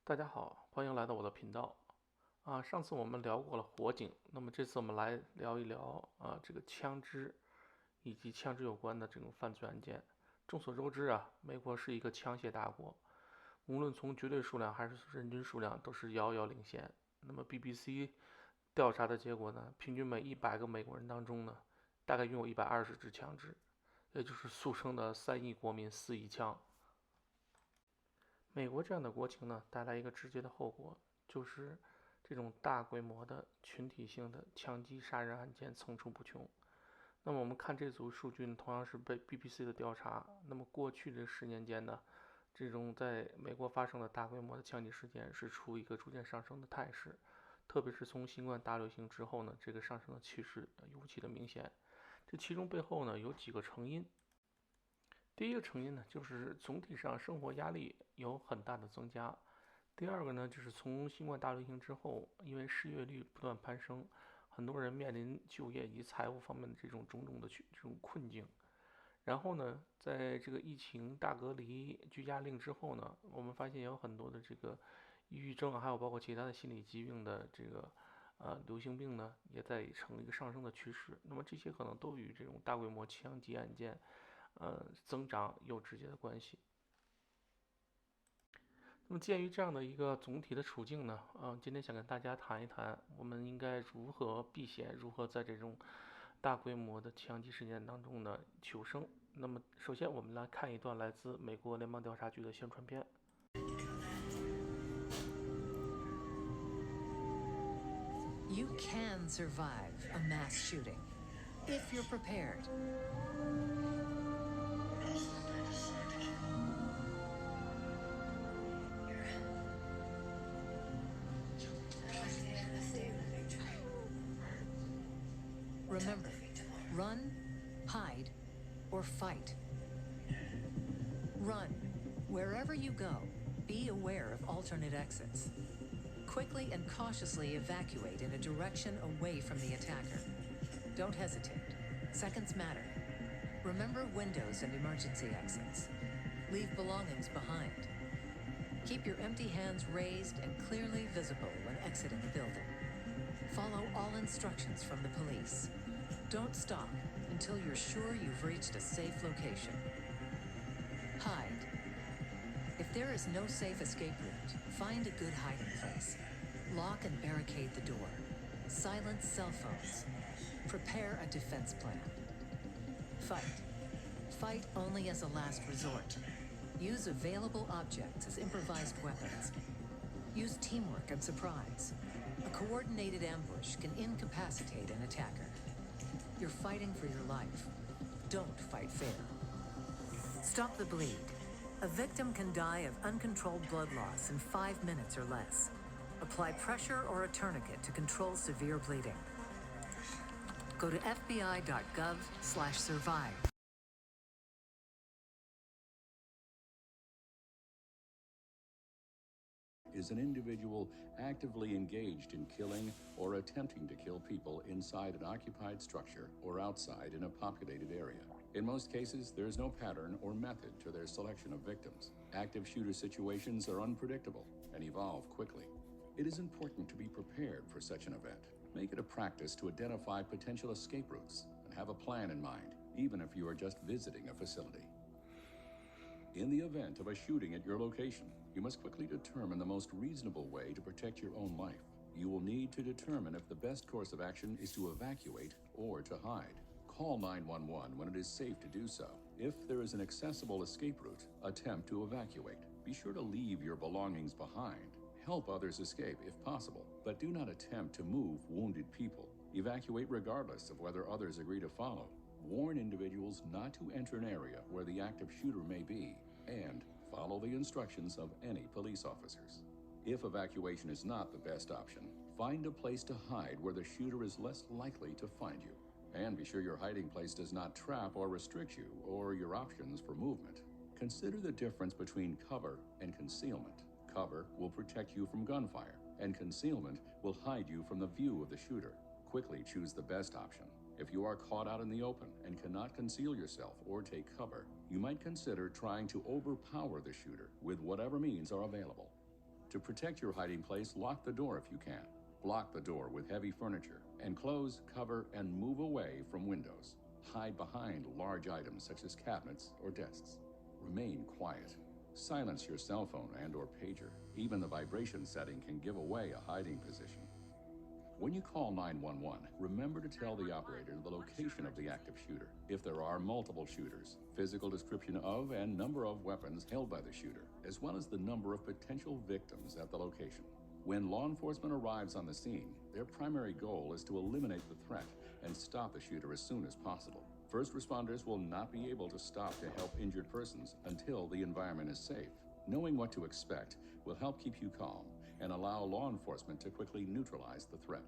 大家好，欢迎来到我的频道。上次我们聊过了火警，那么这次我们来聊一聊这个枪支以及枪支有关的这种犯罪案件。众所周知美国是一个枪械大国，无论从绝对数量还是人均数量都是遥遥领先。那么 BBC 调查的结果呢，平均每100个美国人当中呢，大概拥有120支枪支，也就是俗称的3亿国民4亿枪。美国这样的国情呢，带来一个直接的后果，就是这种大规模的群体性的枪击杀人案件层出不穷。那么我们看这组数据呢，同样是被 BBC 的调查。那么过去的10年间呢，这种在美国发生的大规模的枪击事件是处于一个逐渐上升的态势，特别是从新冠大流行之后呢，这个上升的趋势尤其的明显。这其中背后呢有几个成因。第一个成因呢，就是总体上生活压力有很大的增加。第二个呢，就是从新冠大流行之后，因为失业率不断攀升，很多人面临就业以及财务方面的这种种种的这种困境。然后呢，在这个疫情大隔离、居家令之后呢，我们发现有很多的这个抑郁症，还有包括其他的心理疾病的这个流行病呢，也在呈一个上升的趋势。那么这些可能都与这种大规模枪击案件增长有直接的关系。那么鉴于这样的一个总体的处境呢，今天想跟大家谈一谈，我们应该如何避险，如何在这种大规模的枪击事件当中呢求生。那么首先我们来看一段来自美国联邦调查局的宣传片。You can survive a mass shooting if you're prepared. Remember, run, hide, or fight. Run. Wherever you go, be aware of alternate exits. Quickly and cautiously evacuate in a direction away from the attacker. Don't hesitate. Seconds matter. Remember windows and emergency exits. Leave belongings behind. Keep your empty hands raised and clearly visible when exiting the building. Follow all instructions from the police. Don't stop until you're sure you've reached a safe location. Hide. If there is no safe escape route, find a good hiding place. Lock and barricade the door. Silence cell phones. Prepare a defense plan. Fight. Fight only as a last resort. Use available objects as improvised weapons. Use teamwork and surprise. A coordinated ambush can incapacitate an attacker. You're fighting for your life. Don't fight fair. Stop the bleed. A victim can die of uncontrolled blood loss in 5 minutes or less. Apply pressure or a tourniquet to control severe bleeding. Go to fbi.gov/survive. Is an individual actively engaged in killing or attempting to kill people inside an occupied structure or outside in a populated area. In most cases, there is no pattern or method to their selection of victims. Active shooter situations are unpredictable and evolve quickly. It is important to be prepared for such an event. Make it a practice to identify potential escape routes and have a plan in mind, even if you are just visiting a facility. In the event of a shooting at your location, you must quickly determine the most reasonable way to protect your own life. You will need to determine if the best course of action is to evacuate or to hide. Call 911 when it is safe to do so. If there is an accessible escape route, attempt to evacuate. Be sure to leave your belongings behind. Help others escape if possible, but do not attempt to move wounded people. Evacuate regardless of whether others agree to follow. Warn individuals not to enter an area where the active shooter may be, and follow the instructions of any police officers. If evacuation is not the best option, find a place to hide where the shooter is less likely to find you. And be sure your hiding place does not trap or restrict you or your options for movement. Consider the difference between cover and concealment. Cover will protect you from gunfire, and concealment will hide you from the view of the shooter. Quickly choose the best option. If you are caught out in the open and cannot conceal yourself or take cover, you might consider trying to overpower the shooter with whatever means are available. To protect your hiding place, lock the door if you can. Block the door with heavy furniture, and close, cover, and move away from windows. Hide behind large items such as cabinets or desks. Remain quiet. Silence your cell phone and/or pager. Even the vibration setting can give away a hiding position. When you call 911, remember to tell the operator the location of the active shooter, if there are multiple shooters, physical description of and number of weapons held by the shooter, as well as the number of potential victims at the location. When law enforcement arrives on the scene, their primary goal is to eliminate the threat and stop the shooter as soon as possible. First responders will not be able to stop to help injured persons until the environment is safe. Knowing what to expect will help keep you calm and allow law enforcement to quickly neutralize the threat.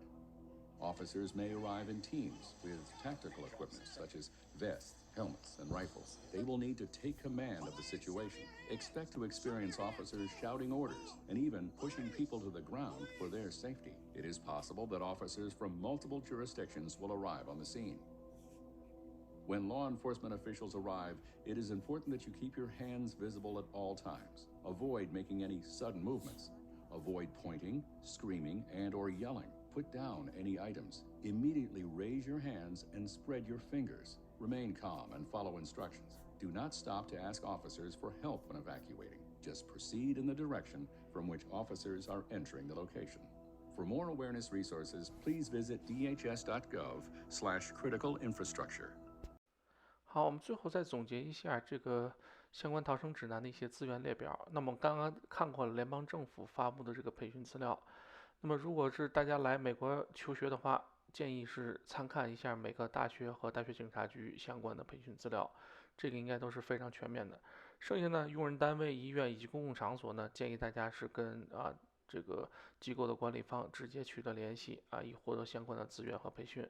Officers may arrive in teams with tactical equipment such as vests, helmets, and rifles. They will need to take command of the situation. Expect to experience officers shouting orders and even pushing people to the ground for their safety. It is possible that officers from multiple jurisdictions will arrive on the scene. When law enforcement officials arrive, it is important that you keep your hands visible at all times. Avoid making any sudden movements. Avoid pointing, screaming, and/or yelling. Put down any items. Immediately raise your hands and spread your fingers. Remain calm and follow instructions. Do not stop to ask officers for help when evacuating. Just proceed in the direction from which officers are entering the location. For more awareness resources, please visit dhs.gov/critical infrastructure. 好，我们最后再总结一下这个相关逃生指南的一些资源列表。那么刚刚看过了联邦政府发布的这个培训资料。那么如果是大家来美国求学的话，建议是参看一下每个大学和大学警察局相关的培训资料，这个应该都是非常全面的。剩下呢，用人单位、医院以及公共场所呢，建议大家是跟这个机构的管理方直接取得联系以获得相关的资源和培训。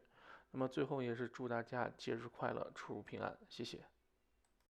那么最后也是祝大家节日快乐，出入平安，谢谢。